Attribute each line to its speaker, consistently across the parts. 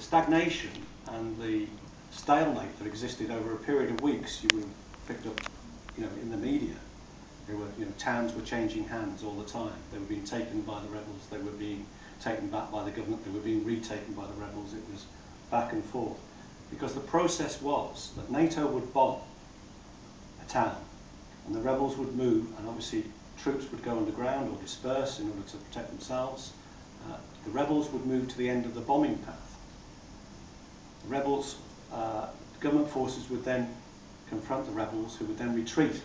Speaker 1: stagnation and the stalemate that existed over a period of weeks, you would have picked up, in the media. There were, towns were changing hands all the time. They were being taken by the rebels. They were being taken back by the government. They were being retaken by the rebels. It was back and forth. Because the process was that NATO would bomb a town, and the rebels would move, and obviously troops would go underground or disperse in order to protect themselves. The rebels would move to the end of the bombing path. The rebels, government forces would then confront the rebels, who would then retreat.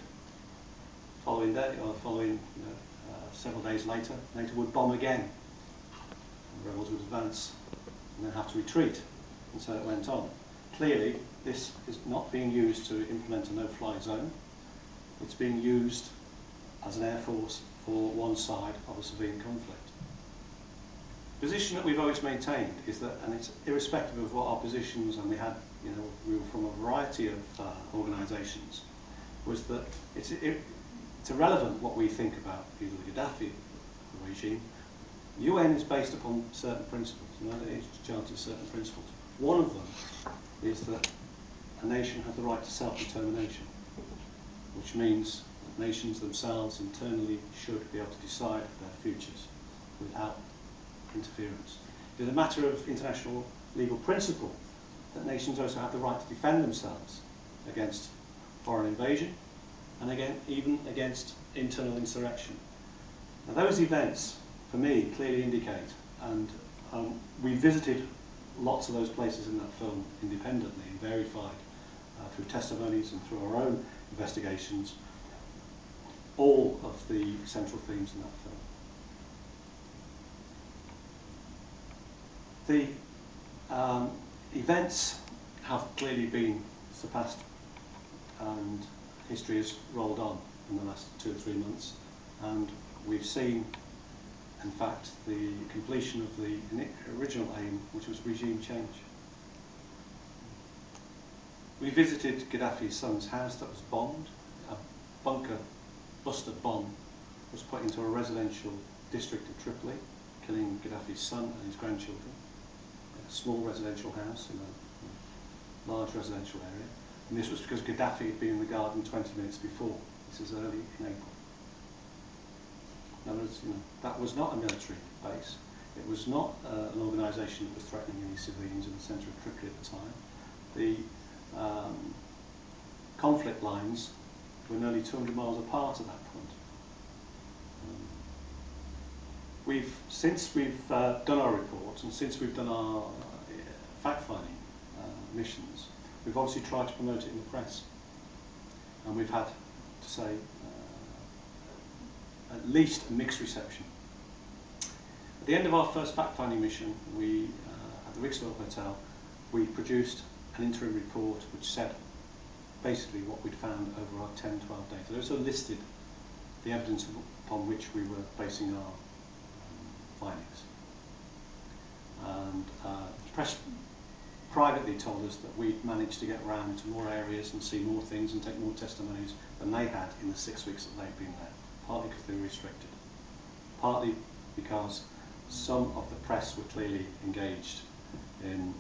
Speaker 1: Following several days later, NATO would bomb again. The rebels would advance and then have to retreat, and so it went on. Clearly, this is not being used to implement a no-fly zone. It's being used as an air force for one side of a civilian conflict. The position that we've always maintained is that, and it's irrespective of what our positions, and we were from a variety of organisations, was that it's irrelevant what we think about either the Gaddafi regime. The UN is based upon certain principles, and it's charted certain principles. One of them is that a nation has the right to self-determination, which means that nations themselves internally should be able to decide their futures without interference. It is a matter of international legal principle that nations also have the right to defend themselves against foreign invasion and even against internal insurrection. Now, those events, for me, clearly indicate, and we visited lots of those places in that film independently and verified through testimonies and through our own investigations all of the central themes in that film. The events have clearly been surpassed, and history has rolled on in the last 2 or 3 months, and we've seen, in fact, the completion of the original aim, which was regime change. We visited Gaddafi's son's house that was bombed. A bunker buster bomb was put into a residential district of Tripoli, killing Gaddafi's son and his grandchildren. A small residential house in a large residential area. And this was because Gaddafi had been in the garden 20 minutes before. This is early in April. Now, that was not a military base. It was not an organisation that was threatening any civilians in the centre of Tripoli at the time. The conflict lines were nearly 200 miles apart at that point. Since we've done our reports and since we've done our fact-finding missions, we've obviously tried to promote it in the press, and we've had to say at least a mixed reception. At the end of our first fact-finding mission, at the Rixdale Hotel, we produced an interim report which said basically what we'd found over our 10-12 days. It also listed the evidence upon which we were basing our findings. And the press privately told us that we'd managed to get around to more areas and see more things and take more testimonies than they had in the 6 weeks that they'd been there, partly because they were restricted, partly because some of the press were clearly engaged in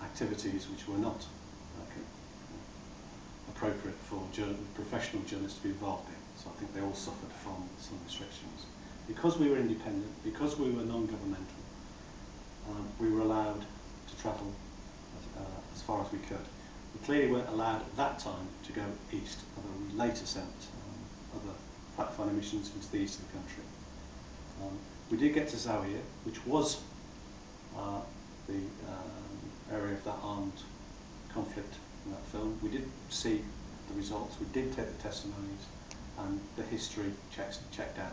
Speaker 1: activities which were not appropriate for professional journalists to be involved in. So I think they all suffered from some restrictions. Because we were independent, because we were non-governmental, we were allowed to travel as far as we could. We clearly weren't allowed at that time to go east, although we later sent other fact-finding missions into the east of the country. We did get to Zawiya, which was the area of that armed conflict in that film. We did see the results, we did take the testimonies, and the history checked out.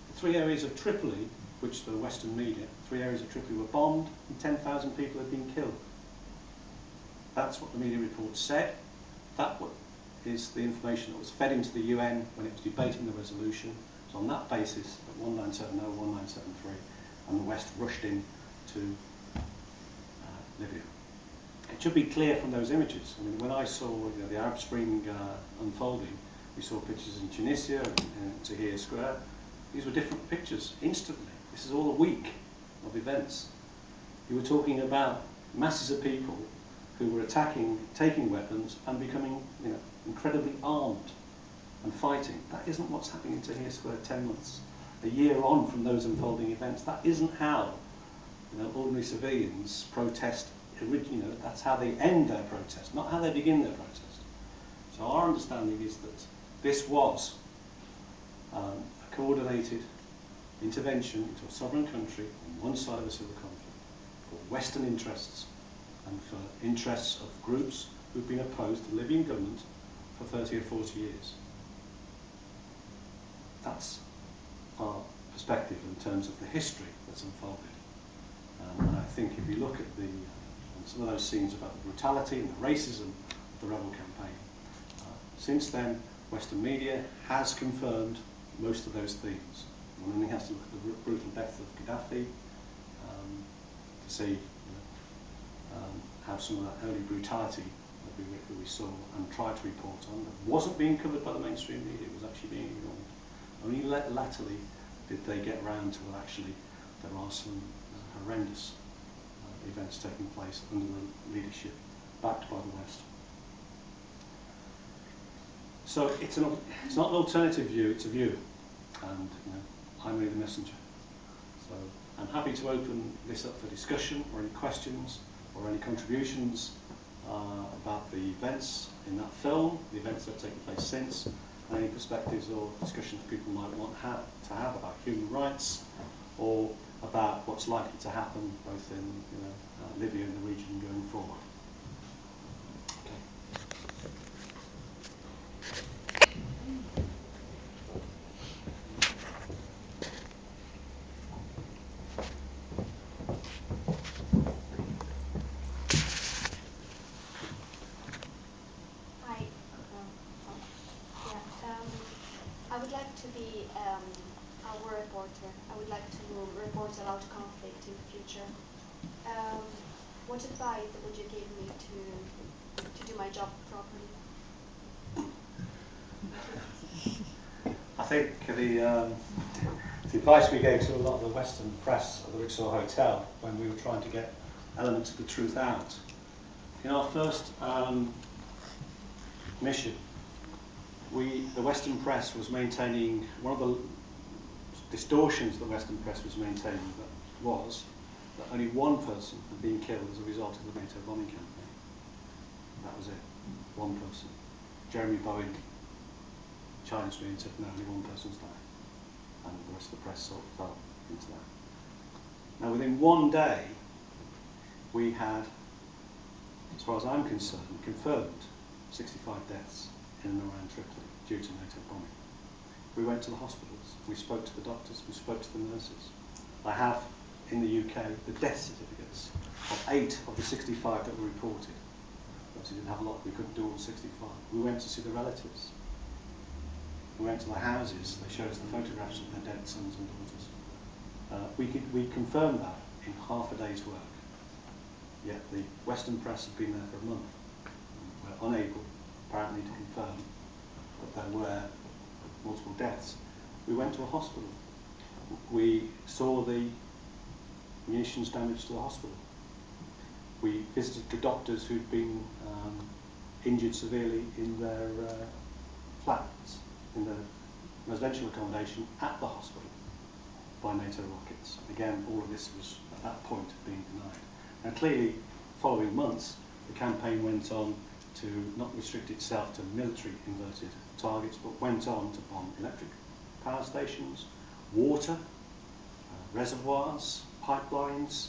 Speaker 1: The 3 areas of Tripoli, which the Western media, 3 areas of Tripoli were bombed and 10,000 people had been killed. That's what the media report said. That is the information that was fed into the UN when it was debating the resolution. It was on that basis that 1970, 1973 and the West rushed in to Libya. It should be clear from those images. I mean, when I saw the Arab Spring unfolding, we saw pictures in Tunisia and Tahrir Square. These were different pictures instantly. This is all a week of events. You were talking about masses of people who were attacking, taking weapons and becoming, you know, incredibly armed and fighting. That isn't what's happening in Tahrir Square 10 months, a year on from those unfolding events. That isn't how, you know, ordinary civilians protest. You know, that's how they end their protest, not how they begin their protest. So our understanding is that this was a coordinated intervention into a sovereign country on one side of a civil conflict for Western interests and for interests of groups who've been opposed to the Libyan government for 30 or 40 years. That's our perspective in terms of the history that's unfolded. And I think if you look at some of those scenes about the brutality and the racism of the rebel campaign, since then Western media has confirmed most of those themes. One only has to look at the brutal death of Gaddafi to see, you know, how some of that early brutality that we saw and tried to report on that wasn't being covered by the mainstream media, was actually being ignored. Only latterly did they get round to, well, actually there are some horrendous events taking place under the leadership backed by the West. So it's not an alternative view, it's a view, and, you know, I'm only the messenger. So I'm happy to open this up for discussion or any questions or any contributions about the events in that film, the events that have taken place since, and any perspectives or discussions people might want to have about human rights or about what's likely to happen both in, you know, Libya and the region going forward. Okay.
Speaker 2: Hi. Oh, yeah. I would like to be a war reporter. I would like to report about conflict in the future. Um, what advice would you give me to do my job properly? Thank you.
Speaker 1: I think the advice we gave to a lot of the Western press at the Rixor Hotel when we were trying to get elements of the truth out. In our first mission, the Western press was maintaining, one of the distortions the Western press was maintaining was that only one person had been killed as a result of the NATO bombing campaign. That was it, one person. Jeremy Bowen challenged me and said, no, only one person's died. And the rest of the press sort of fell into that. Now within one day, we had, as far as I'm concerned, confirmed 65 deaths in and around Tripoli due to NATO bombing. We went to the hospitals, we spoke to the doctors, we spoke to the nurses. I have, in the UK, the death certificates of 8 of the 65 that were reported. Obviously didn't have a lot, we couldn't do all 65. We went to see the relatives. We went to the houses, they showed us the photographs of their dead sons and daughters. We confirmed that in half a day's work. Yet the Western press had been there for a month and were unable, apparently, to confirm that there were multiple deaths. We went to a hospital. We saw the munitions damage to the hospital. We visited the doctors who'd been injured severely in their flats, in their residential accommodation at the hospital by NATO rockets. Again, all of this was at that point being denied. And clearly, following months, the campaign went on to not restrict itself to military inverted targets, but went on to bomb electric power stations, water, reservoirs, pipelines,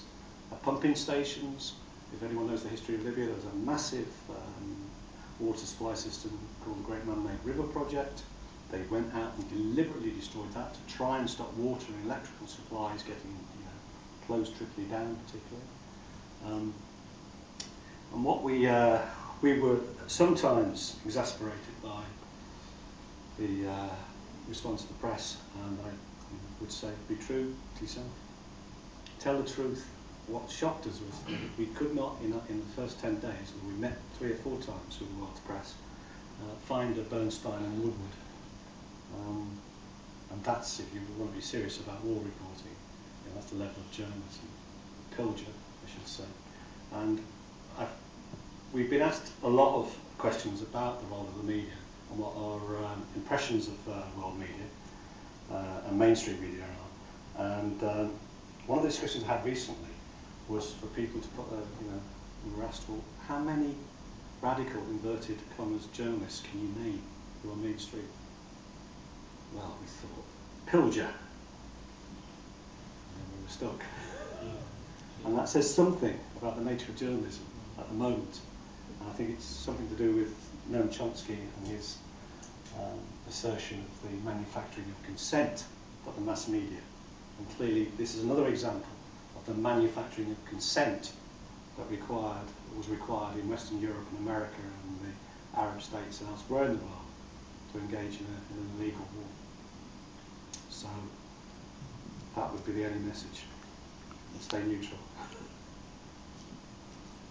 Speaker 1: pumping stations. If anyone knows the history of Libya, there was a massive water supply system called the Great Man-Made River Project. They went out and deliberately destroyed that to try and stop water and electrical supplies getting, you know, close Tripoli down particularly. And what we were sometimes exasperated by the response of the press, and I would say, be true to yourself. Tell the truth. What shocked us was that we could not, in the first 10 days, where we met 3 or 4 times with the world's press, find a Bernstein and Woodward. And that's, if you want to be serious about war reporting, you know, that's the level of journalism, culture, I should say. And I've, we've been asked a lot of questions about the role of the media and what our impressions of world media and mainstream media are. And one of the discussions I had recently was for people to put, we were asked, well, how many radical, inverted commas, journalists can you name who are mainstream? Well, we thought, Pilger. And then we were stuck. And that says something about the nature of journalism at the moment. And I think it's something to do with Noam Chomsky and his assertion of the manufacturing of consent by the mass media. And clearly this is another example of the manufacturing of consent that was required in Western Europe and America and the Arab states and elsewhere in the world to engage in an illegal war. So that would be the only message. Stay neutral.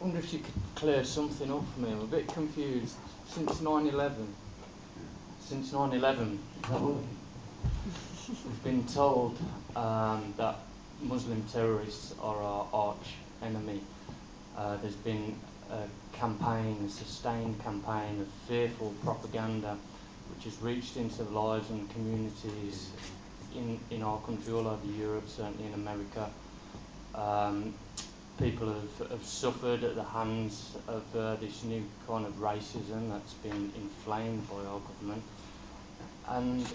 Speaker 3: I wonder if you could clear something up for me. I'm a bit confused. Since 9/11, we've been told that Muslim terrorists are our arch enemy. There's been a campaign, a sustained campaign of fearful propaganda which has reached into the lives and communities in our country, all over Europe, certainly in America. People have suffered at the hands of this new kind of racism that's been inflamed by our government. And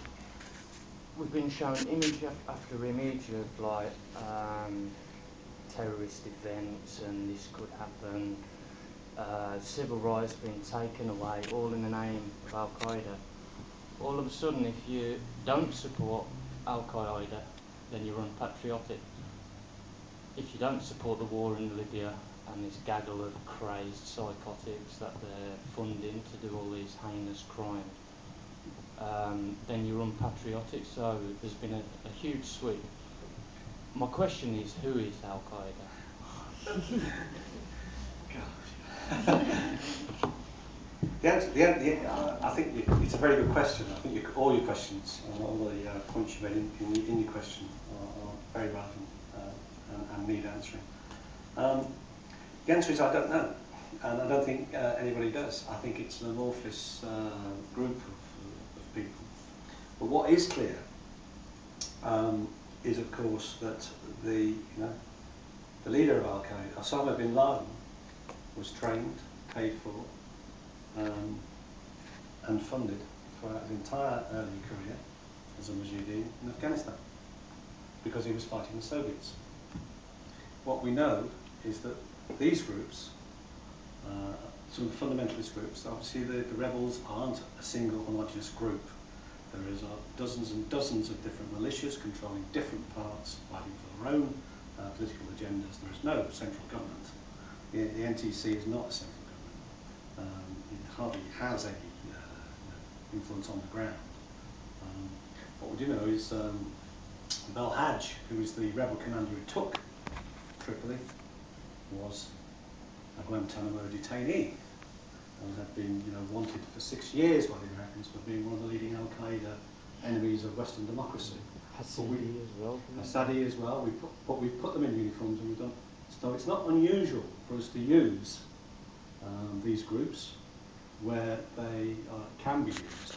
Speaker 3: we've been shown image after image of like terrorist events, and this could happen. Civil rights being taken away, all in the name of Al Qaeda. All of a sudden, if you don't support Al Qaeda, then you're unpatriotic. If you don't support the war in Libya and this gaggle of crazed psychotics that they're funding to do all these heinous crimes, then you're unpatriotic. So there's been a huge sweep. My question is, who is Al Qaeda?
Speaker 1: I think it's a very good question. I think all your questions and all the points you made in your question are very relevant and need answering. The answer is I don't know, and I don't think anybody does. I think it's an amorphous group of people. But what is clear is, of course, that the leader of Al Qaeda, Osama bin Laden, was trained, paid for, and funded for his entire early career as a mujahideen in Afghanistan because he was fighting the Soviets. What we know is that these groups, some fundamentalist groups, obviously the rebels aren't a single homogenous group. There is dozens and dozens of different militias controlling different parts, fighting for their own political agendas. There is no central government. The NTC is not a central government. It hardly has any influence on the ground. What we do know is Belhaj, who is the rebel commander who took Tripoli, was a Guantanamo detainee and had been wanted for 6 years by the Americans for being one of the leading Al Qaeda enemies of Western democracy.
Speaker 3: Assadi as well.
Speaker 1: Assadi as well. We've put them in uniforms and we've done. So it's not unusual for us to use these groups where they can be used.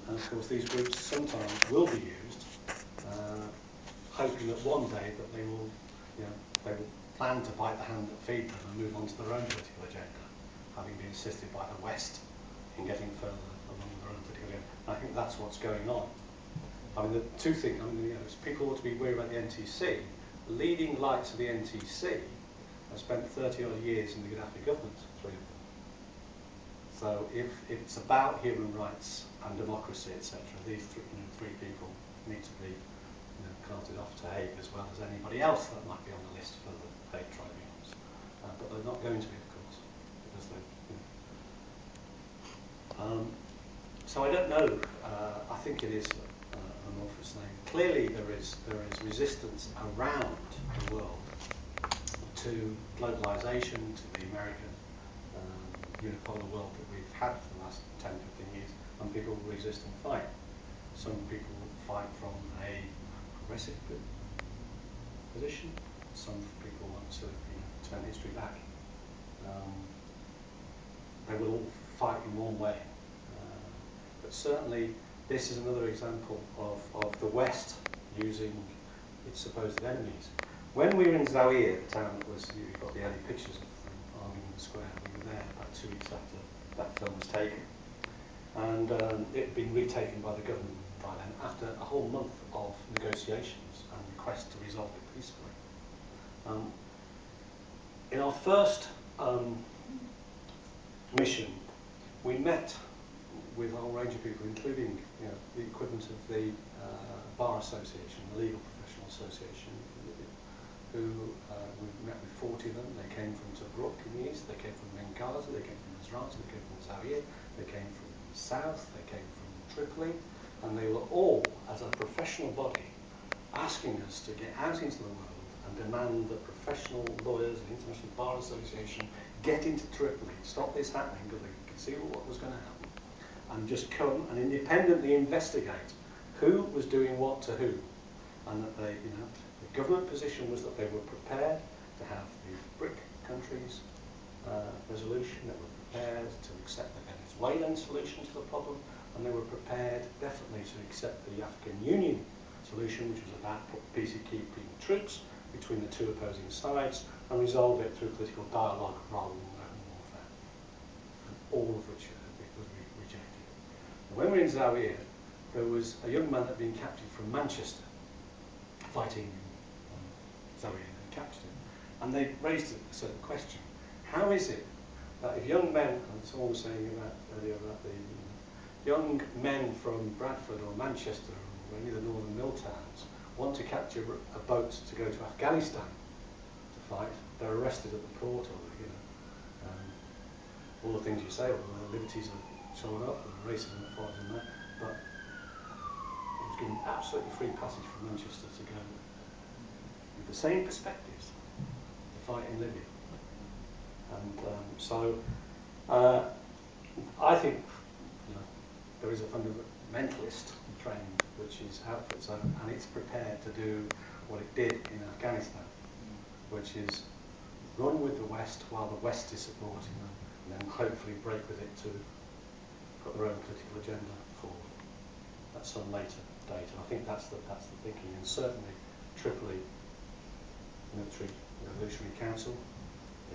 Speaker 1: And of course these groups sometimes will be used, hoping that one day that they will plan to bite the hand that feed them and move on to their own political agenda, having been assisted by the West in getting further along with their own political agenda. And I think that's what's going on. I mean, the two things, people ought to be wary about the NTC. The leading lights of the NTC have spent 30 odd years in the Gaddafi government, 3 of them. So if it's about human rights and democracy, etc., these three people need to be carted off to Hague as well as anybody else that might be on the list for the Hague tribunals. But they're not going to be, of course, because they. So I don't know. I think it is an amorphous thing. Clearly, there is resistance around the world to globalization, to the American unipolar world that we've had for the last 10, 15 years, and people resist and fight. Some people fight from a progressive position. Some people want to be extend history back. They will all fight in one way. But certainly this is another example of the West using its supposed enemies. When we were in Zawiya, the town that was, you've got the early pictures of arming in the square, we were there about 2 weeks after that film was taken. And it had been retaken by the government by then after a whole month of negotiations and requests to resolve it peacefully. In our first mission, we met with a whole range of people, including the equivalent of the Bar Association, the Legal Professional Association in Libya, who we met with 40 of them. They came from Tobruk in the east, they came from Benghazi, they came from Misrata, they came from Zawiya, they came from the south, they came from Tripoli, and they were all, as a professional body, asking us to get out into the world and demand that professional lawyers and International Bar Association get into Tripoli, stop this happening, because they could see what was going to happen, and just come and independently investigate who was doing what to who, and that they, the government position was that they were prepared to have the BRIC countries resolution, they were prepared to accept the Venezuelan solution to the problem, and they were prepared definitely to accept the African Union solution, which was about peacekeeping troops between the two opposing sides and resolve it through political dialogue rather than open warfare, and all of which was rejected. And when we were in Zawiya, there was a young man that had been captured from Manchester, fighting in Zawiya, and they captured him. And they raised a certain question. How is it that if young men, and someone was saying earlier about the young men from Bradford or Manchester or any of the northern mill towns want to capture a boat to go to Afghanistan to fight, they're arrested at the port, or all the things you say, or the liberties are shown up, and the racism that follows in that, but he was given absolutely free passage from Manchester to go with the same perspectives to fight in Libya. And I think there is a fundamentalist trend which is out for its own, and it's prepared to do what it did in Afghanistan, which is run with the West while the West is supporting them, and then hopefully break with it to put their own political agenda forward at some later date. And I think that's the thinking. And certainly Tripoli Military Revolutionary Council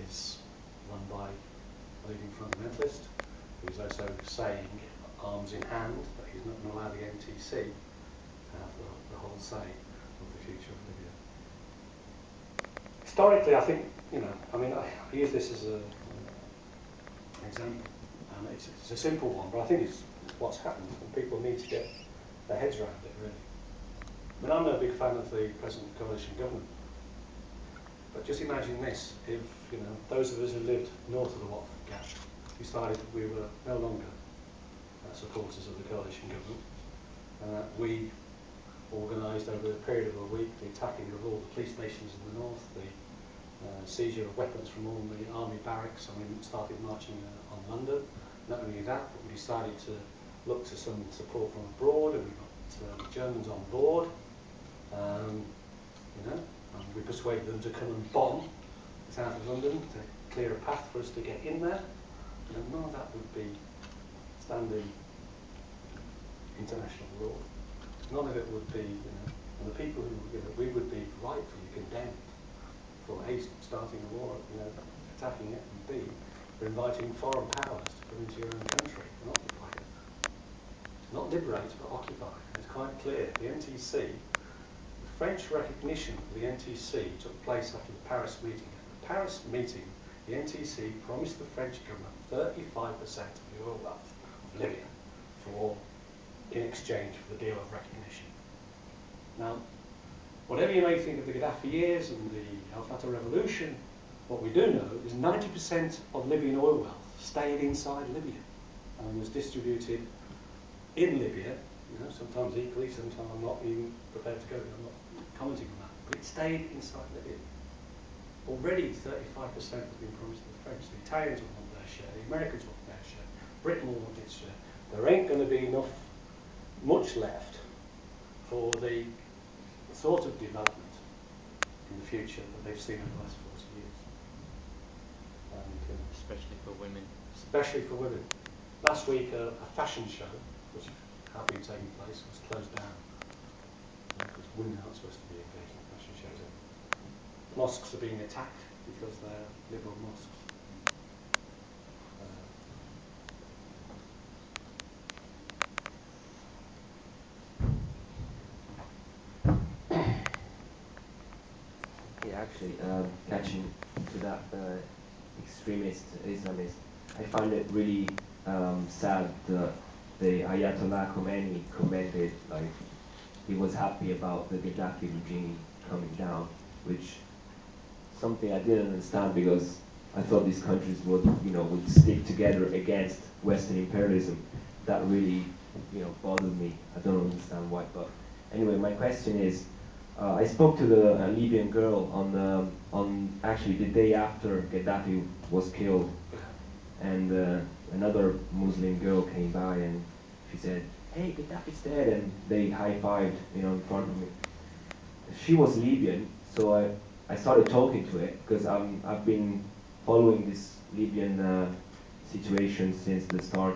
Speaker 1: is run by a leading fundamentalist who is also saying, arms in hand, that he's not going to allow the NTC to have the whole say of the future of Libya. Historically, I think, I use this as an example, and it's a simple one, but I think it's what's happened, and people need to get their heads around it, really. I'm no big fan of the present coalition government, but just imagine this: if those of us who lived north of the Watford Gap decided that we were no longer supporters of the coalition government, and that we organised over a period of a week the attacking of all the police stations in the north, the seizure of weapons from all the army barracks, and we started marching on London. Not only that, but we decided to look to some support from abroad, and we got the Germans on board, and we persuaded them to come and bomb the south of London to clear a path for us to get in there. None of that would be standing international law. None of it would be, and the people who, we would be rightfully condemned for A, starting a war, attacking it, and B, for inviting foreign powers to come into your own country and occupy it. Not liberate, but occupy. And it's quite clear. The NTC, the French recognition of the NTC took place after the Paris meeting. At the Paris meeting, the NTC promised the French government 35% of the oil wealth of Libya in exchange for the deal of recognition. Now, whatever you may think of the Gaddafi years and the Al Fatah revolution, what we do know is 90% of Libyan oil wealth stayed inside Libya and was distributed in Libya, sometimes equally, sometimes I'm not even prepared to go there, I'm not commenting on that, but it stayed inside Libya. Already 35% has been promised to the French. The Italians will want their share, the Americans want their share, Britain will want its share. There ain't going to be much left for the sort of development in the future that they've seen over the last 40 years. especially for women. Last week, a fashion show, which had been taking place, was closed down because women aren't supposed to be engaged in fashion shows anymore. Mosques are being attacked because they're liberal mosques.
Speaker 4: Yeah, actually, catching to that extremist Islamist, I find it really sad that the Ayatollah Khomeini commented like he was happy about the Gaddafi regime coming down, which something I didn't understand because I thought these countries would stick together against Western imperialism. That really bothered me. I don't understand why, but anyway, my question is, I spoke to the Libyan girl on actually the day after Gaddafi was killed, and another Muslim girl came by and she said, "Hey, Gaddafi's dead," and they high fived, in front of me. She was Libyan, so I started talking to it because I've been following this Libyan situation since the start.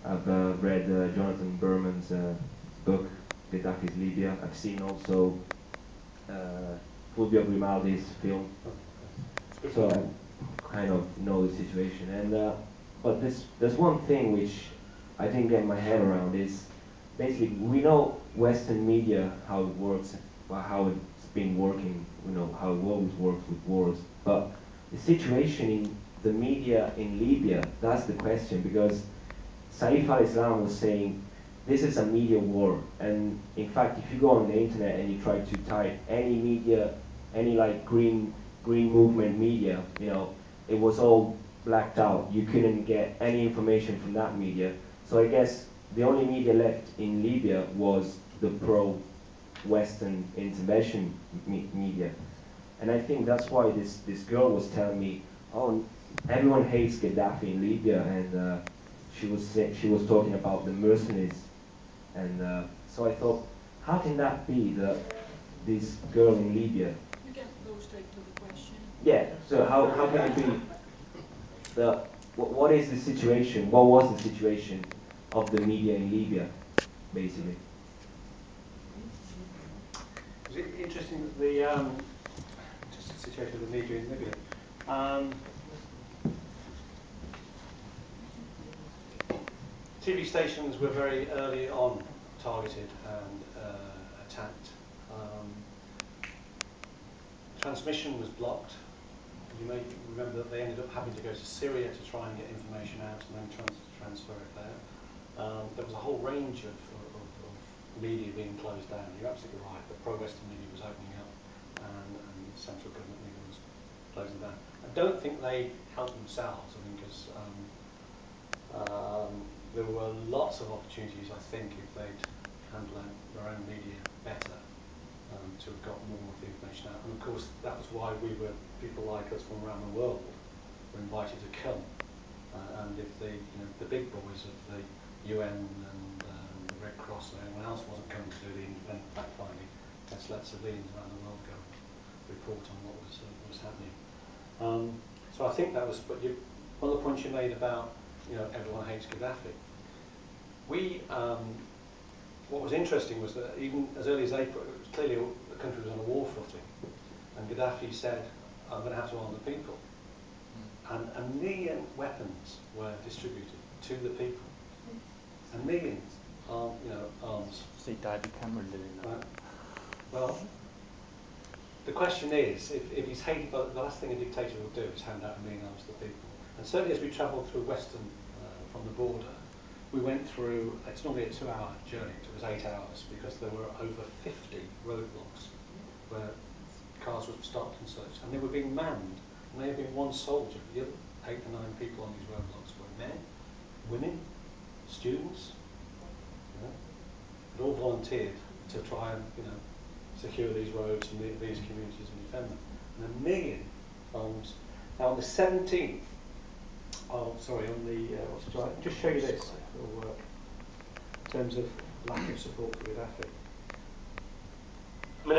Speaker 4: I've read Jonathan Berman's book Gaddafi's Libya. I've seen also Fulvio Grimaldi's film,
Speaker 1: Oh, yes. Good
Speaker 4: so
Speaker 1: film.
Speaker 4: I kind of know the situation. And but there's one thing which I didn't get my head around is basically we know Western media how it works, how it's been working, how it always works with wars. But the situation in the media in Libya, that's the question, because Saif al-Islam was saying this is a media war. And in fact, if you go on the internet and you try to type any media, any like green movement media, it was all blacked out. You couldn't get any information from that media. So I guess the only media left in Libya was the pro-Western intervention media. And I think that's why this girl was telling me, oh, everyone hates Gaddafi in Libya, and she was talking about the mercenaries, and so I thought, how can that be that this girl in Libya?
Speaker 5: You can go straight to the question.
Speaker 4: Yeah. So how can it be that? What is the situation? What was the situation of the media in Libya, basically?
Speaker 1: It's interesting that the interesting situation of the media in Libya. TV stations were very early on targeted and attacked. Transmission was blocked. You may remember that they ended up having to go to Syria to try and get information out and then transfer it there. There was a whole range of media being closed down. You're absolutely right. The pro-Western media was opening up, and the central government media was closing down. I don't think they helped themselves. I mean, because there were lots of opportunities, I think, if they'd handled their own media better, to have got more of the information out. And of course, that was why people like us from around the world were invited to come. And if the big boys of the UN and the Red Cross and anyone else wasn't coming to do the independent fact finding, let's let civilians around the world go and report on what was happening. So I think that was. But one of the points you made about everyone hates Gaddafi. What was interesting was that even as early as April, it was clearly the country was on a war footing, and Gaddafi said, "I'm going to have to arm the people," and 1,000,000 weapons were distributed to the people. 1,000,000 arms. Right. Well, the question is, if he's hated, the last thing a dictator will do is hand out 1,000,000 arms to the people. And certainly as we travelled through Western, from the border, we went through, it's normally a 2-hour journey, it took us 8 hours because there were over 50 roadblocks where cars were stopped and such, and they were being manned. And there had been one soldier, the other 8 or 9 people on these roadblocks were men, women, students, had all volunteered to try and, secure these roads and these communities and defend them. And 1,000,000 arms. Now on the 17th, on the, I'll just show you this, if it'll work, in terms of lack of support for Gaddafi. من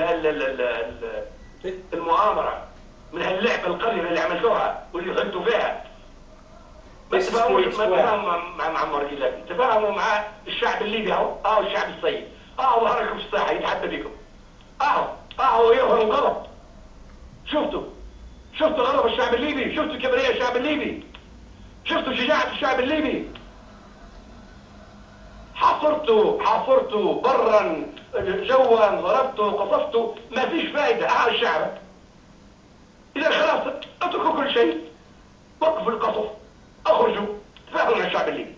Speaker 1: المؤامرة، من هاللعبة القذرة اللي عملتوها واللي غلطوا فيها. This is Queen Square.
Speaker 6: مع معمر قلافي، تفاهموا مع الشعب الليبي اهو الشعب السيد، ظهركم في الساحه يتحدى بكم، يظهر غضب. شفتوا غضب الشعب الليبي، شفتوا كبرياء الشعب الليبي، شفتوا شجاعة الشعب الليبي. حاصرتوا برا جوا، ضربتوا قصفتوا، ما فيش فائدة. الشعب إذا خلاص اتركوا كل شيء، وقفوا القصف، اخرجوا تفاهموا مع الشعب الليبي،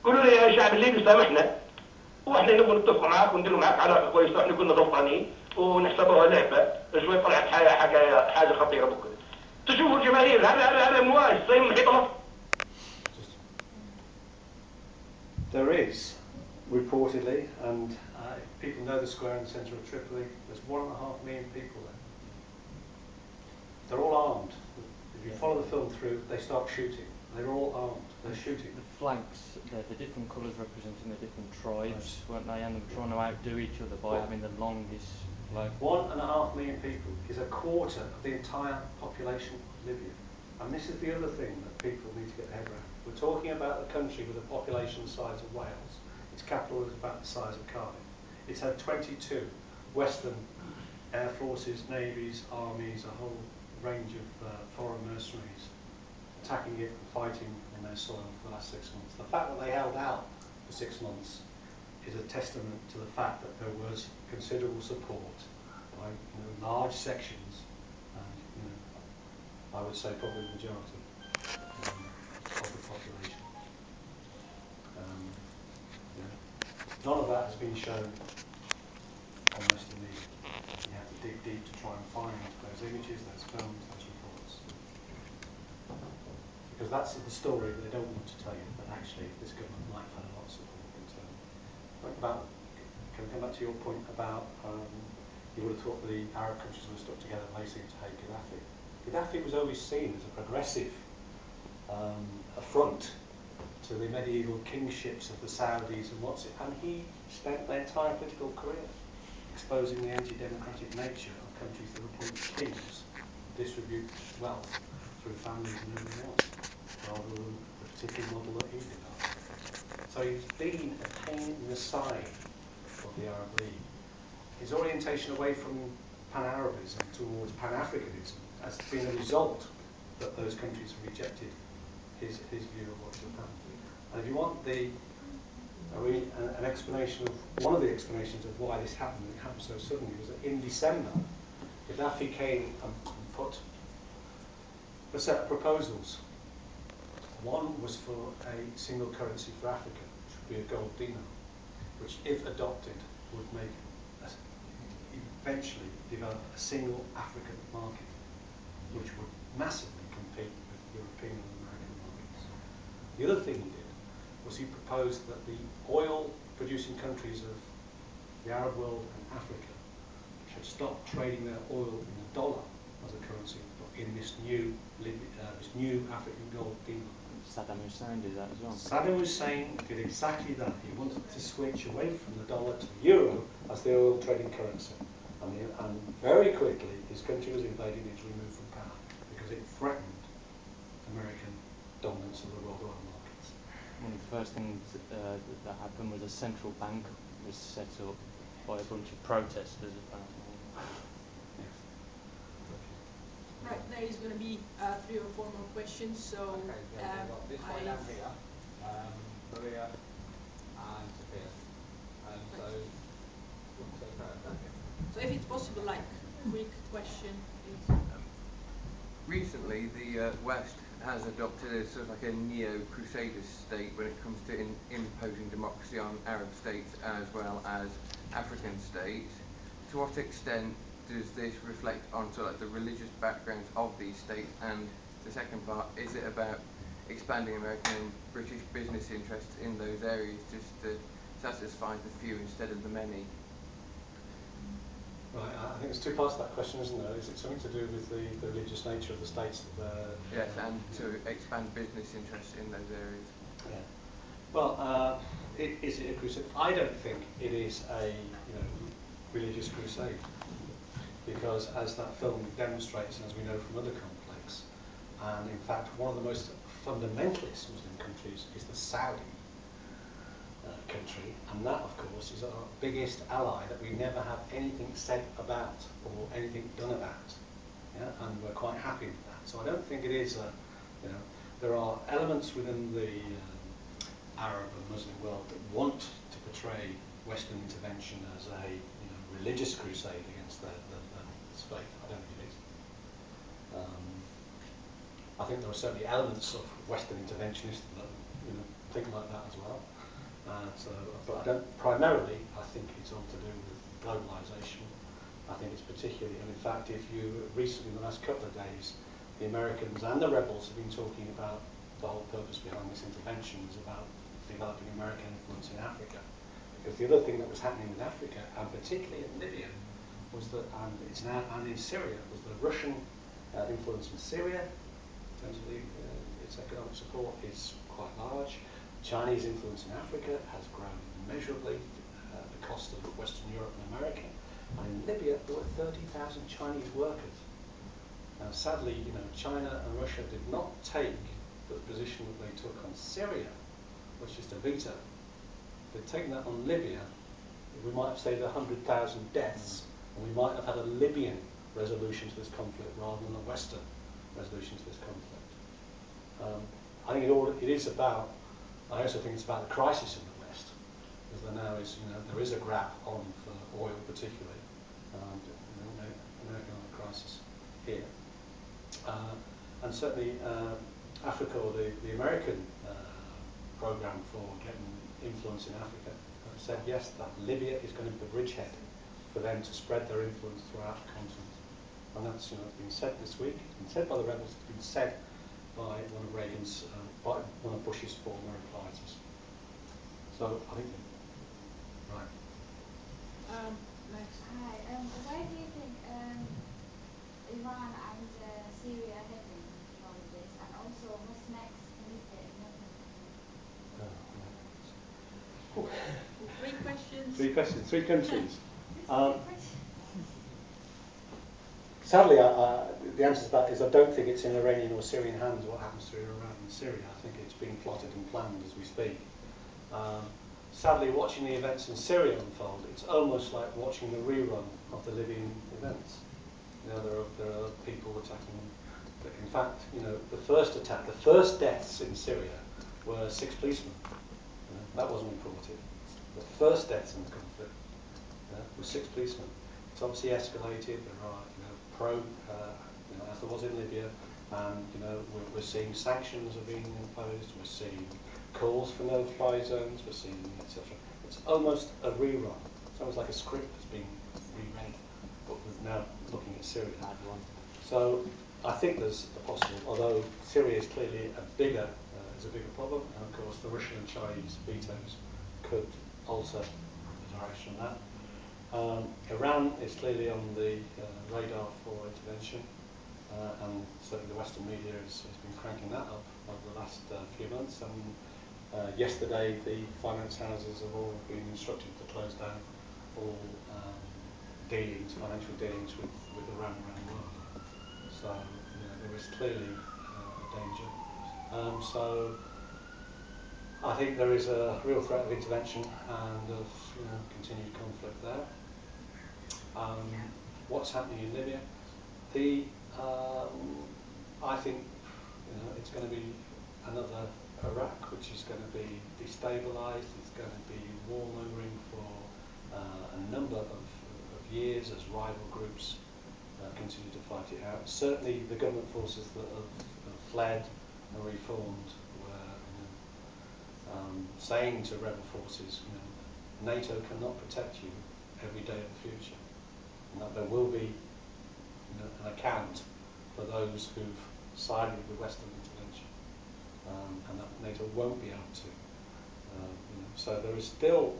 Speaker 6: قولوا لي يا شعب الليبي سامحنا، واحنا نبغى نتفقوا معاك ونديروا معاك علاقة كويسة، واحنا كنا غلطانين ونحسبوها لعبة، شوي طلعت حاجة خطيرة بكرة. تشوفوا الجماهير، هذا مواج زي محيط مصر.
Speaker 1: There is, reportedly, and if people know the square in the centre of Tripoli, there's 1.5 million people there. They're all armed. If you follow the film through, they start shooting. They're all armed. They're shooting.
Speaker 3: The flags, the different colours representing the different tribes, weren't they? And they were trying to outdo each other by having the longest flag.
Speaker 1: 1.5 million people is a quarter of the entire population of Libya. And this is the other thing that people need to get their head around. We're talking about a country with a population the size of Wales. Its capital is about the size of Cardiff. It's had 22 Western air forces, navies, armies, a whole range of foreign mercenaries attacking it and fighting on their soil for the last 6 months. The fact that they held out for 6 months is a testament to the fact that there was considerable support by large sections, and I would say probably the majority of the population. None of that has been shown on Western media. You have to dig deep to try and find those images, those films, those reports. Because that's the story they don't want to tell you, that actually this government might have had a lot of support internally. Can I come back to your point about you would have thought the Arab countries would have stuck together and they seemed to hate Gaddafi. Gaddafi was always seen as a progressive affront to the medieval kingships of the Saudis and he spent their entire political career exposing the anti-democratic nature of countries that appoint kings and distribute wealth through families and everything else, rather than the particular model that he developed. So he's been a pain in the side of the Arab League. His orientation away from pan-Arabism towards pan-Africanism has been a result that those countries have rejected his view of what should happen. And if you want an explanation of, one of the explanations of why this happened, and it happened so suddenly, was that in December, Gaddafi came and put a set of proposals. One was for a single currency for Africa, which would be a gold dinar, which, if adopted, would make eventually develop a single African market, which would massively compete with European and American markets. The other thing he did was he proposed that the oil-producing countries of the Arab world and Africa should stop trading their oil in the dollar as a currency, but in this new African gold dinar.
Speaker 3: Saddam Hussein did that as well.
Speaker 1: Saddam Hussein did exactly that. He wanted to switch away from the dollar to the euro as the oil trading currency. And very quickly, his country was invaded and he was removed from power because it threatened American dominance of the world oil markets.
Speaker 3: One of the first things that happened was a central bank was set up by a bunch of protesters, apparently.
Speaker 1: Yes.
Speaker 5: Right, there is going to be 3 or 4 more questions, so
Speaker 7: Okay, we've got this one down here, Maria and Sophia. So, do you want to go first? Okay.
Speaker 5: So if it's possible, like, quick question, please.
Speaker 8: Recently, the West has adopted a sort of like a neo-Crusader state when it comes to imposing democracy on Arab states as well as African states. To what extent does this reflect on sort of like the religious backgrounds of these states? And the second part, is it about expanding American and British business interests in those areas just to satisfy the few instead of the many?
Speaker 1: Right, I think there's 2 parts to that question, isn't there? Is it something to do with the religious nature of the states that they're...
Speaker 8: Yes, and to expand business interests in those areas.
Speaker 1: Yeah. Well, is it a crusade? I don't think it is a religious crusade, because as that film demonstrates, and as we know from other conflicts, And in fact, one of the most fundamentalist Muslim countries is the Saudi country, and that, of course, is our biggest ally that we never have anything said about or anything done about. Yeah? And we're quite happy with that. So I don't think it is a, you know, there are elements within the Arab and Muslim world that want to portray Western intervention as a, you know, religious crusade against this faith. I don't think it is. I think there are certainly elements of Western interventionists that, you know, think like that as well. But I don't. Primarily, I think it's all to do with globalisation. I think it's particularly, and in fact, if you recently, in the last couple of days, the Americans and the rebels have been talking about the whole purpose behind this intervention is about developing American influence in Africa. Because the other thing that was happening with Africa, and particularly in Libya, was that, and it's now, and in Syria, was the Russian influence in Syria, in terms of its economic support, is quite large. Chinese influence in Africa has grown immeasurably at the cost of Western Europe and America. And in Libya, there were 30,000 Chinese workers. Now, sadly, you know, China and Russia did not take the position that they took on Syria, which is to veto. If they'd taken that on Libya, we might have saved 100,000 deaths, and we might have had a Libyan resolution to this conflict rather than a Western resolution to this conflict. I think it is about. I also think it's about the crisis in the West, because there now is, you know, there is a grab on for oil, particularly, you know, an economic crisis here, and certainly Africa, or the American program for getting influence in Africa, have said yes, that Libya is going to be the bridgehead for them to spread their influence throughout the continent, and that's, you know, it's been said this week. It's been said by the rebels. It's been said by one of Reagan's, by one of Bush's former advisors. So I think, right.
Speaker 5: Next.
Speaker 9: Hi. Where do you think Iran and Syria are heading with all of this, and also what's next in Libya if nothing happens?
Speaker 5: Three questions.
Speaker 1: Three questions, three countries.
Speaker 9: This is a question.
Speaker 1: Sadly, the answer to that is I don't think it's in Iranian or Syrian hands what happens to Iran and Syria. I think it's being plotted and planned as we speak. Sadly, watching the events in Syria unfold, it's almost like watching the rerun of the Libyan events. You know, there are people attacking. In fact, you know, the first attack, the first deaths in Syria were 6 policemen. You know, that wasn't reported. The first deaths in the conflict were 6 policemen. It's obviously escalated. There are, you know, you know, as there was in Libya, and you know, we're seeing sanctions are being imposed. We're seeing calls for no-fly zones. We're seeing, etc. It's almost a rerun. It's almost like a script that's being reread, but with now looking at Syria.
Speaker 3: Bad one.
Speaker 1: So I think there's a possible, although Syria is clearly a bigger problem, and of course the Russian and Chinese vetoes could alter the direction of that. Iran is clearly on the radar for intervention, and certainly the Western media has been cranking that up over the last few months. And yesterday, the finance houses have all been instructed to close down all financial dealings with Iran around the world. So you know, there is clearly a danger. So I think there is a real threat of intervention and of, you know, continued conflict there. What's happening in Libya? I think, you know, it's going to be another Iraq, which is going to be destabilised. It's going to be warmongering for a number of years as rival groups continue to fight it out. Certainly, the government forces that have fled and reformed were, you know, saying to rebel forces, you know, NATO cannot protect you every day of the future, and that there will be, you know, an account for those who've sided with Western intervention, and that NATO won't be able to. You know, so there is still,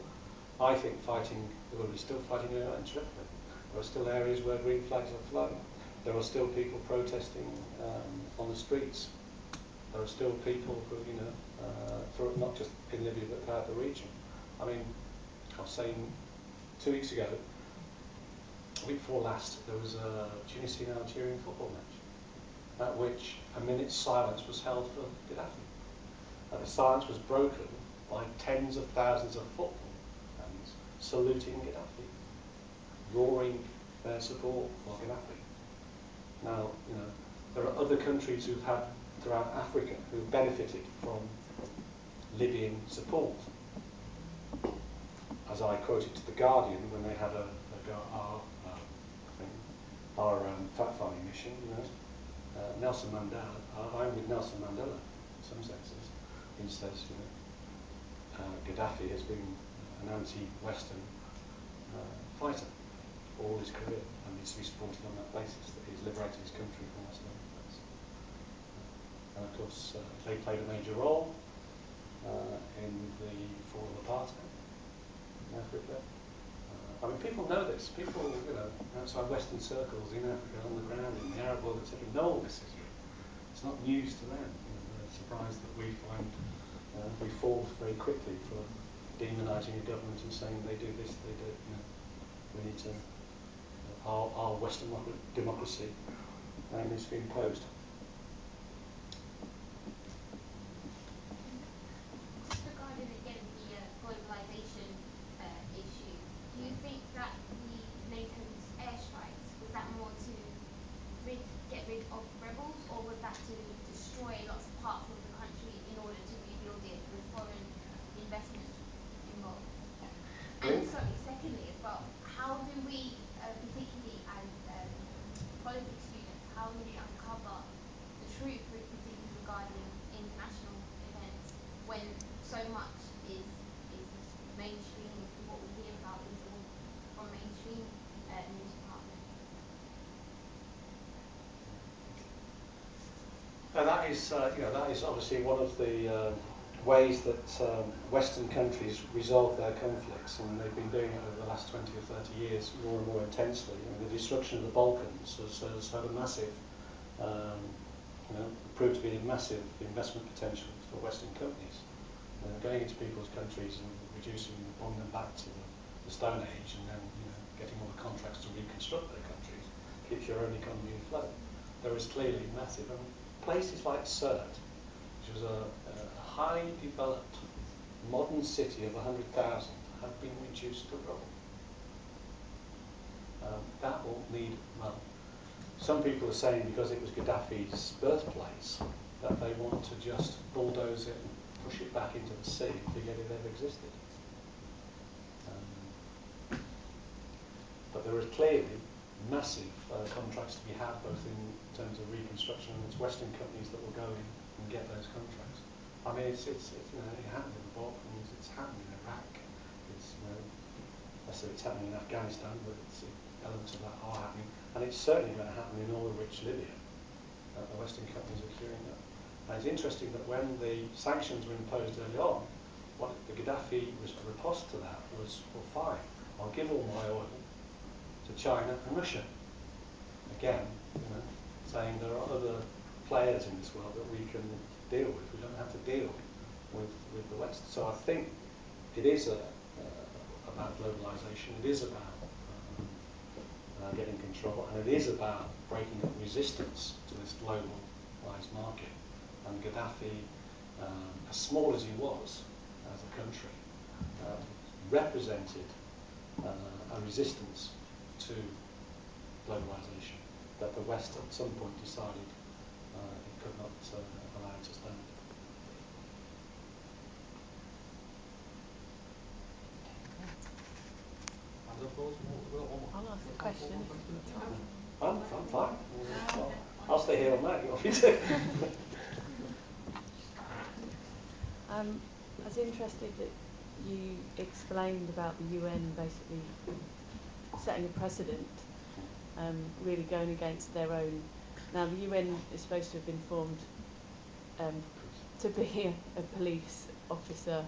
Speaker 1: I think, there will be still fighting going on in Tripoli. There are still areas where green flags are flown. There are still people protesting on the streets. There are still people who, you know, not just in Libya but throughout the region. I mean, I was saying 2 weeks ago, a week before last, there was a Tunisian-Algerian football match. at which a minute's silence was held for Gaddafi. The silence was broken by tens of thousands of football fans saluting Gaddafi, roaring their support for Gaddafi. Now, there are other countries who've had throughout Africa who've benefited from Libyan support. As I quoted to The Guardian when they had our fact-finding mission, Nelson Mandela, I'm with Nelson Mandela in some senses. He says, Gaddafi has been an anti-Western fighter all his career, and needs to be supported on that basis, that he's liberated his country from Western influence. And of course, they played a major role in the fall of apartheid in Africa. People know this. People, outside Western circles in Africa, on the ground, in the Arab world, etc., know all this history. It's not news to them. They're surprised that we we fall very quickly for demonising a government and saying they do this, they do. We need to. Our Western democracy needs to be imposed.
Speaker 9: Just regarding again the globalization issue, do you think that the NATO's airstrikes was that more to get rid of rebels, or was that to destroy lots of parts of the country in order to rebuild it with foreign investment involved? And sorry, secondly as well, how do we, particularly as politics students, how do we uncover the truth, particularly regarding international events, when so much is mainstream? What we hear about is all from mainstream news departments.
Speaker 1: That is obviously one of the ways that Western countries resolve their conflicts, and they've been doing it over the last 20 or 30 years more and more intensely. The destruction of the Balkans has had a massive, proved to be a massive investment potential for Western companies. Going into people's countries and bringing them back to the Stone Age, and then getting all the contracts to reconstruct their countries keeps your own economy afloat. There is clearly massive, places like Sirte, which was a highly developed modern city of 100,000, have been reduced to rubble. That will need, some people are saying because it was Gaddafi's birthplace that they want to just bulldoze it and push it back into the sea and forget it ever existed. But there are clearly massive contracts to be had, both in terms of reconstruction, and it's Western companies that will go in and get those contracts. It happened in the Balkans, it's happened in Iraq, it's happening in Afghanistan, but elements of that are happening, and it's certainly going to happen in oil-rich Libya. The Western companies are queuing up. And it's interesting that when the sanctions were imposed early on, what the Gaddafi riposte to that was, well, fine, I'll give all my oil to China and Russia. Again, saying there are other players in this world that we can deal with. We don't have to deal with the West. So I think it is about globalization. It is about getting control, and it is about breaking up resistance to this globalized market. And Gaddafi, as small as he was as a country, represented a resistance to globalization that the West at some point decided it could not allow to stand.
Speaker 7: Hands up, those. We've got one more.
Speaker 10: I'll ask a question if you've got time.
Speaker 1: I'm fine. I'll stay here all night if you want me to.
Speaker 10: I was interested that you explained about the UN basically setting a precedent, really going against their own. Now, the UN is supposed to have been formed to be a police officer.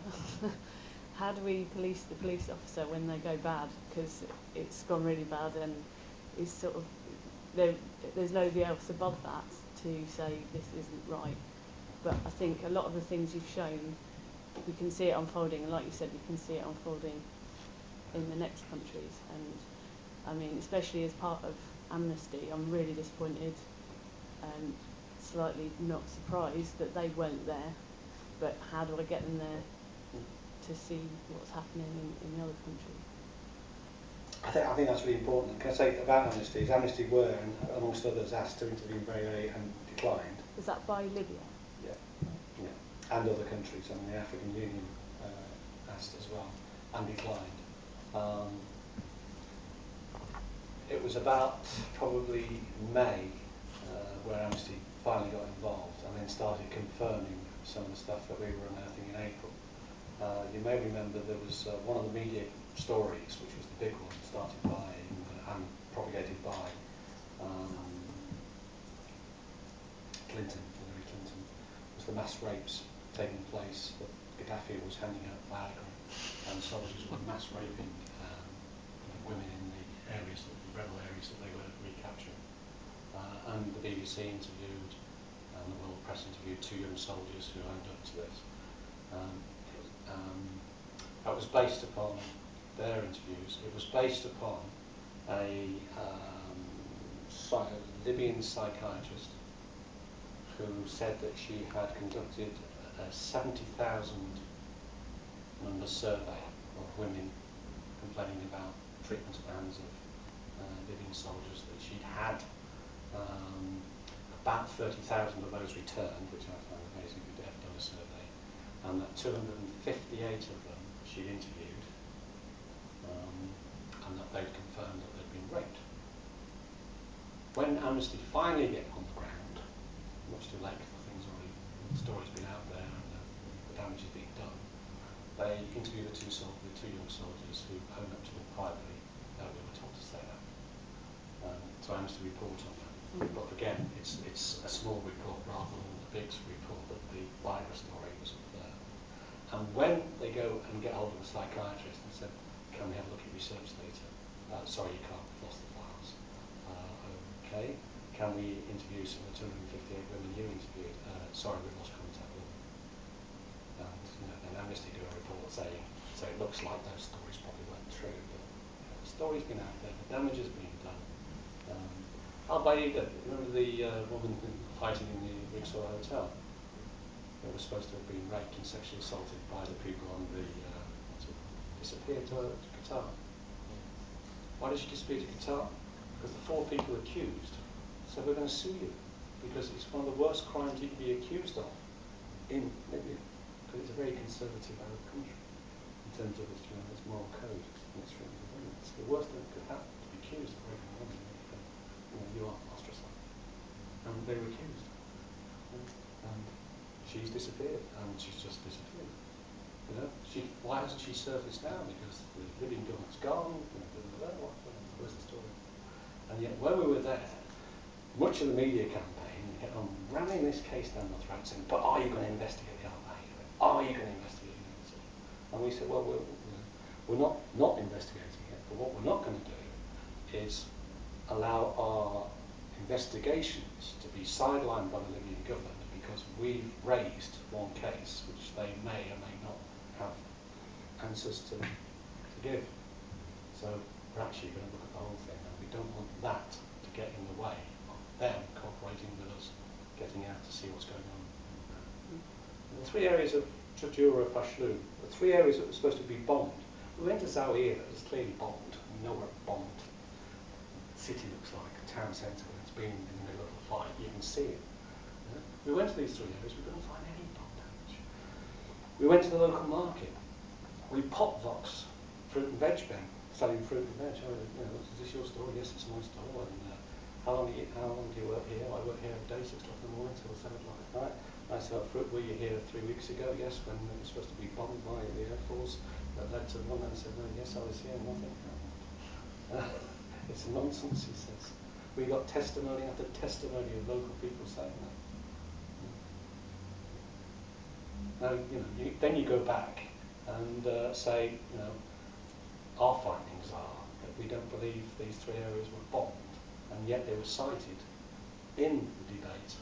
Speaker 10: How do we police the police officer when they go bad? Because it's gone really bad, and it's sort of there's nobody else above that to say this isn't right. But I think a lot of the things you've shown, we can see it unfolding, and like you said, we can see it unfolding in the next countries. And especially as part of Amnesty, I'm really disappointed slightly not surprised that they weren't there, but how do I get them there to see what's happening in the other countries?
Speaker 1: I think that's really important. Can I say about Amnesty? Amnesty were, and amongst others, asked to intervene very early and declined.
Speaker 10: Was that by Libya?
Speaker 1: Yeah, yeah, and other countries. I mean, the African Union asked as well and declined. It was about probably May where Amnesty finally got involved and then started confirming some of the stuff that we were unearthing in April. You may remember there was one of the media stories, which was the big one, started by and propagated by Hillary Clinton, was the mass rapes taking place that Gaddafi was handing out Viagra and soldiers were mass raping women in the areas, the rebel areas that they were recapturing. And the BBC interviewed, and the world press interviewed 2 young soldiers who owned up to this. That was based upon their interviews. It was based upon a Libyan psychiatrist who said that she had conducted a 70,000 number survey of women complaining about treatment at the hands of Libyan soldiers, that she'd had about 30,000 of those returned, which I found amazing, we'd ever done a survey, and that 258 of them she'd interviewed, and that they'd confirmed that they'd been raped. When Amnesty finally get on the ground, much too late because the story's been out there and the damage has been done, they interview the two young soldiers who own up to it privately. We were told to say that. So Amnesty report on that. But again, it's a small report rather than the big report, but the Viagra story was up there. And when they go and get hold of a psychiatrist and said, can we have a look at research data? Sorry, you can't, we've lost the files. Okay. Can we interview some of the 258 women you interviewed? Sorry, we've lost contact with them. And then Amnesty do a report saying, so it looks like those stories probably weren't true, but the story's been out there, the damage has been done. Al-Baida, remember the woman fighting in the Rixor Hotel? That was supposed to have been raped and sexually assaulted by the people on the disappeared to Qatar. Why did she disappear to Qatar? Because the 4 people accused said, we're going to sue you because it's one of the worst crimes you can be accused of in Libya, because it's a very conservative Arab country in terms of its moral code and its freedom of women. It's the worst thing that could happen, to be accused of raping a woman. You are ostracised. And they were accused. And she's disappeared, and she's just disappeared. Why hasn't she surfaced now? Because the Libyan government's gone. Where's the story? And yet, when we were there, much of the media campaign kept on ramming this case down the throat, saying, "But are you going to investigate the Al-Qaeda? Are you going to investigate the military?" And we said, "Well, we're not investigating it. But what we're not going to do is allow our investigations to be sidelined by the Libyan government because we've raised one case which they may or may not have answers to give. So we're actually going to look at the whole thing, and we don't want that to get in the way of them cooperating with us, getting out to see what's going on." And the 3 areas of Trajura, Pashlu, the 3 areas that were supposed to be bombed. We went to Zawiya, that was clearly bombed. We know where a bombed city looks like, a town centre, when it's been in the middle of a fight. You can see it. We went to these 3 areas, we couldn't find any bomb damage. We went to the local market. We pop Vox fruit and veg bin, selling fruit and veg. Is this your store? Yes, it's my store. And how long do you work here? I work here every day, 6 o'clock in the morning till 7 o'clock at night. I sell fruit. Were you here 3 weeks ago? Yes, when it was supposed to be bombed by the Air Force. That led to one man said, "No, yes, I was here. Nothing happened." It's nonsense, he says. We got testimony after testimony of local people saying that. Now, then you go back and say, our findings are that we don't believe these 3 areas were bombed, and yet they were cited in the debate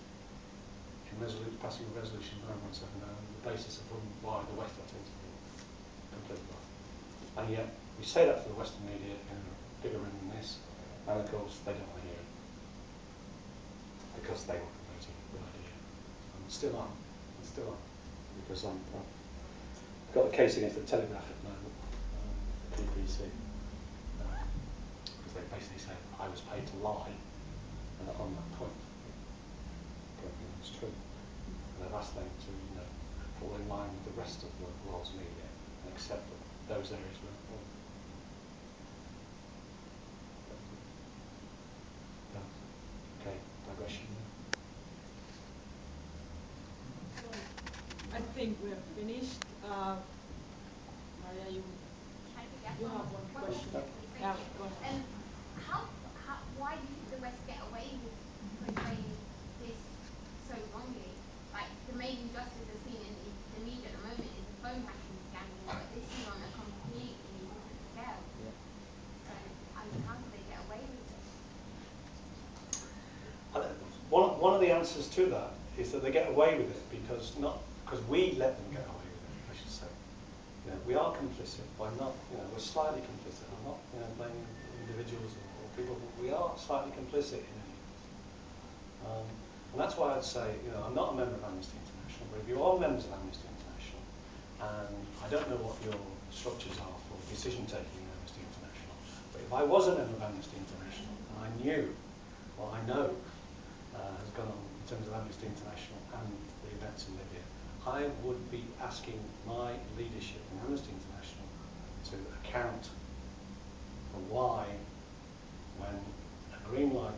Speaker 1: in passing of Resolution 9179 on the basis of why the West had to intervene. Completely lost. And yet we say that to the Western media in a bigger room than this, and of course they don't want to hear it because they were promoting what I still are, and still are, because I've got a case against the Telegraph at the moment, the PPC, because they basically say I was paid to lie on that point. But it's true, and I've asked them to fall in line with the rest of the world's media and accept that those areas were important. Okay, digression there.
Speaker 5: So I think we're finished. Maria,
Speaker 9: Can I quickly ask
Speaker 5: you have one
Speaker 9: one
Speaker 5: question.
Speaker 9: question, please? Thank
Speaker 5: Yeah,
Speaker 9: you.
Speaker 5: go ahead.
Speaker 9: Why do you think the West get away with portraying this so wrongly? Like the main injustice that's seen in the media at the moment is the phone hacking scandal, but this is on a completely different scale.
Speaker 3: Yeah.
Speaker 9: So, I mean, how do they get away with this?
Speaker 1: One of the answers to that is that they get away with it because we let them get away with it, I should say. We are complicit by not, we're slightly complicit. I'm not, blaming individuals or people, but we are slightly complicit in any of this. And that's why I'd say, I'm not a member of Amnesty International, but if you are members of Amnesty International, and I don't know what your structures are for decision taking in Amnesty International, but if I was a member of Amnesty International and I knew what I know has gone on in terms of Amnesty International and the events in Libya, I would be asking my leadership in Amnesty International to account for why, when a green light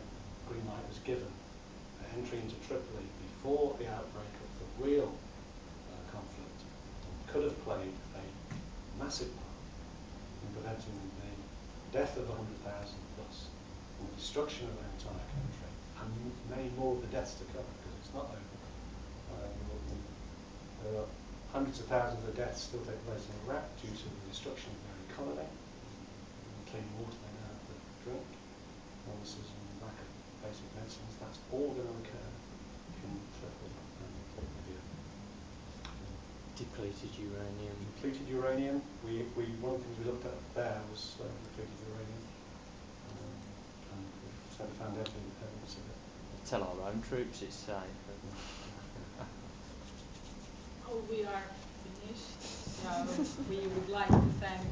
Speaker 1: was given for entry into Tripoli before the outbreak of the real conflict, could have played a massive part in preventing the death of 100,000 plus and the destruction of an entire country, and many more of the deaths to come, because it's not over. There are hundreds of thousands of deaths still take place in Iraq due to the destruction of their economy, the clean water they now have to drink, illnesses and lack of basic medicines. That's all going to occur in Tripoli and Libya.
Speaker 3: Depleted uranium.
Speaker 1: Depleted uranium. One of the things we looked at there was depleted uranium, and we certainly found evidence of it.
Speaker 3: Tell our own troops it's safe.
Speaker 5: Oh, we are finished. So we would like to thank